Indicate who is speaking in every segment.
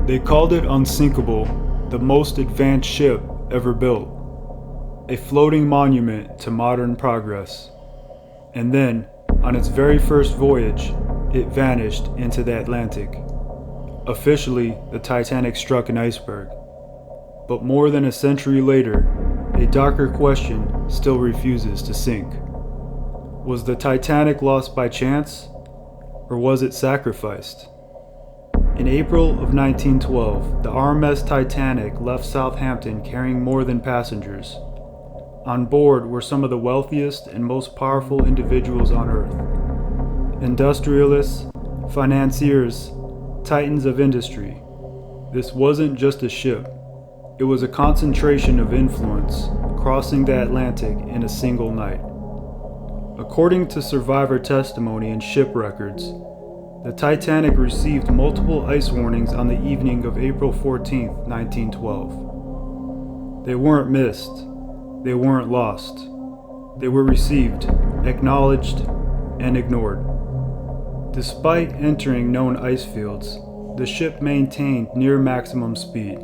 Speaker 1: They called it unsinkable, the most advanced ship ever built, a floating monument to modern progress. And then, on its very first voyage, it vanished into the Atlantic. Officially, the Titanic struck an iceberg. But more than a century later, a darker question still refuses to sink. Was the Titanic lost by chance, or was it sacrificed? In April of 1912, the RMS Titanic left Southampton carrying more than passengers. On board were some of the wealthiest and most powerful individuals on Earth. Industrialists, financiers, titans of industry. This wasn't just a ship. It was a concentration of influence crossing the Atlantic in a single night. According to survivor testimony and ship records, the Titanic received multiple ice warnings on the evening of April 14, 1912. They weren't missed. They weren't lost. They were received, acknowledged, and ignored. Despite entering known ice fields, the ship maintained near maximum speed.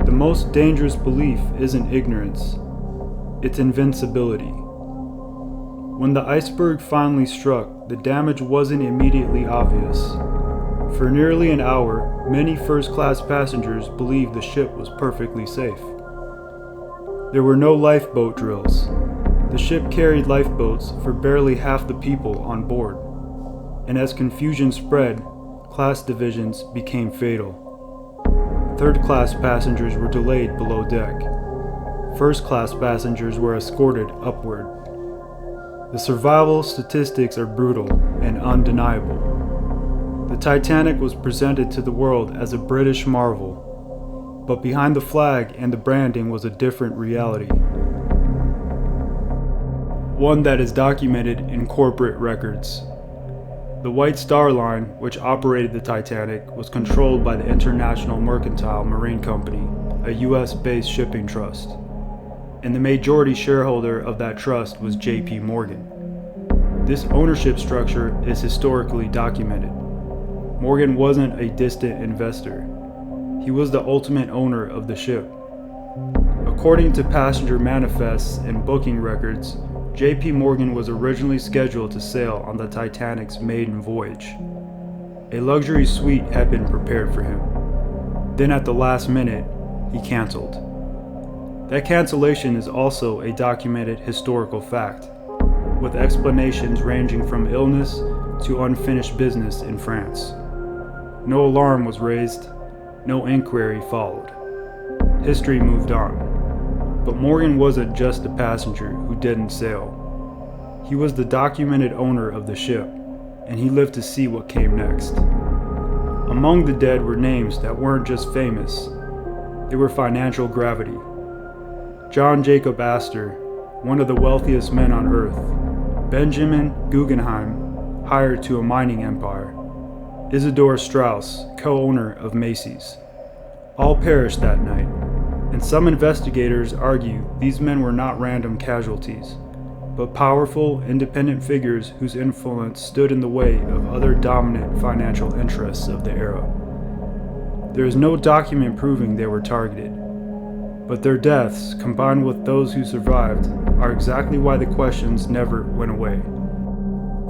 Speaker 1: The most dangerous belief isn't ignorance, it's invincibility. When the iceberg finally struck, the damage wasn't immediately obvious. For nearly an hour, many first-class passengers believed the ship was perfectly safe. There were no lifeboat drills. The ship carried lifeboats for barely half the people on board. And as confusion spread, class divisions became fatal. Third-class passengers were delayed below deck. First-class passengers were escorted upward. The survival statistics are brutal and undeniable. The Titanic was presented to the world as a British marvel, but behind the flag and the branding was a different reality. One that is documented in corporate records. The White Star Line, which operated the Titanic, was controlled by the International Mercantile Marine Company, a US-based shipping trust. And the majority shareholder of that trust was J.P. Morgan. This ownership structure is historically documented. Morgan wasn't a distant investor. He was the ultimate owner of the ship. According to passenger manifests and booking records, J.P. Morgan was originally scheduled to sail on the Titanic's maiden voyage. A luxury suite had been prepared for him. Then at the last minute, he canceled. That cancellation is also a documented historical fact, with explanations ranging from illness to unfinished business in France. No alarm was raised, no inquiry followed. History moved on. But Morgan wasn't just a passenger who didn't sail. He was the documented owner of the ship, and he lived to see what came next. Among the dead were names that weren't just famous, they were financial gravity. John Jacob Astor, one of the wealthiest men on earth. Benjamin Guggenheim, hired to a mining empire. Isidor Straus, co-owner of Macy's. All perished that night, and some investigators argue these men were not random casualties, but powerful, independent figures whose influence stood in the way of other dominant financial interests of the era. There is no document proving they were targeted. But their deaths, combined with those who survived, are exactly why the questions never went away.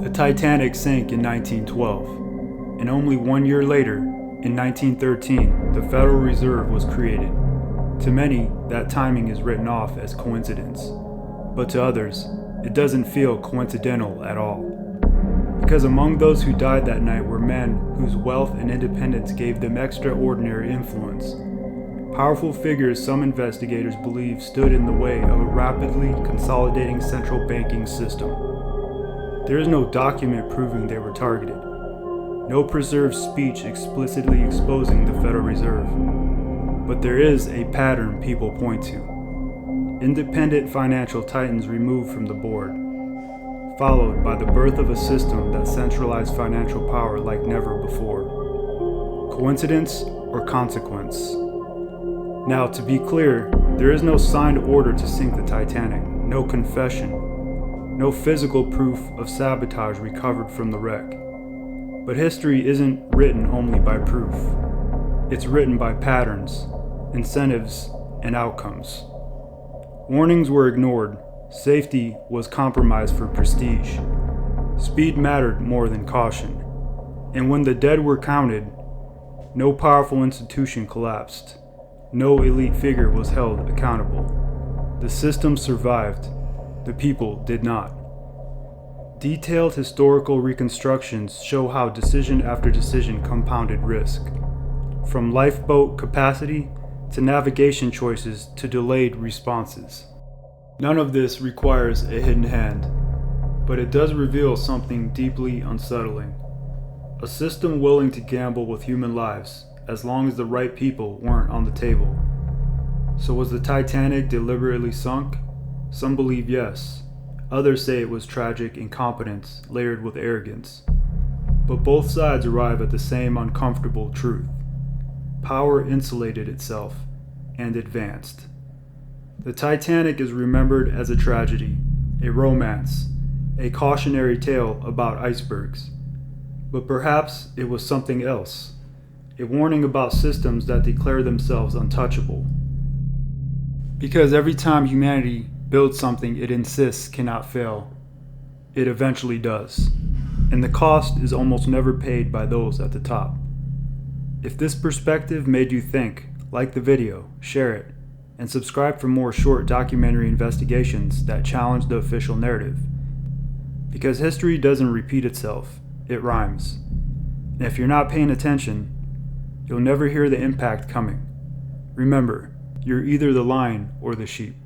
Speaker 1: The Titanic sank in 1912, and only 1 year later, in 1913, the Federal Reserve was created. To many, that timing is written off as coincidence, but to others, it doesn't feel coincidental at all. Because among those who died that night were men whose wealth and independence gave them extraordinary influence. Powerful figures some investigators believe stood in the way of a rapidly consolidating central banking system. There is no document proving they were targeted. No preserved speech explicitly exposing the Federal Reserve. But there is a pattern people point to. Independent financial titans removed from the board, followed by the birth of a system that centralized financial power like never before. Coincidence or consequence? Now, to be clear, there is no signed order to sink the Titanic, no confession, no physical proof of sabotage recovered from the wreck. But history isn't written only by proof. It's written by patterns, incentives, and outcomes. Warnings were ignored. Safety was compromised for prestige. Speed mattered more than caution. And when the dead were counted, no powerful institution collapsed. No elite figure was held accountable. The system survived. The people did not. Detailed historical reconstructions show how decision after decision compounded risk. From lifeboat capacity to navigation choices to delayed responses. None of this requires a hidden hand, but it does reveal something deeply unsettling. A system willing to gamble with human lives as long as the right people weren't on the table. So was the Titanic deliberately sunk? Some believe yes. Others say it was tragic incompetence layered with arrogance. But both sides arrive at the same uncomfortable truth. Power insulated itself and advanced. The Titanic is remembered as a tragedy, a romance, a cautionary tale about icebergs. But perhaps it was something else, a warning about systems that declare themselves untouchable. Because every time humanity builds something it insists cannot fail, it eventually does. And the cost is almost never paid by those at the top. If this perspective made you think, like the video, share it, and subscribe for more short documentary investigations that challenge the official narrative. Because history doesn't repeat itself, it rhymes. And if you're not paying attention, you'll never hear the impact coming. Remember, you're either the lion or the sheep.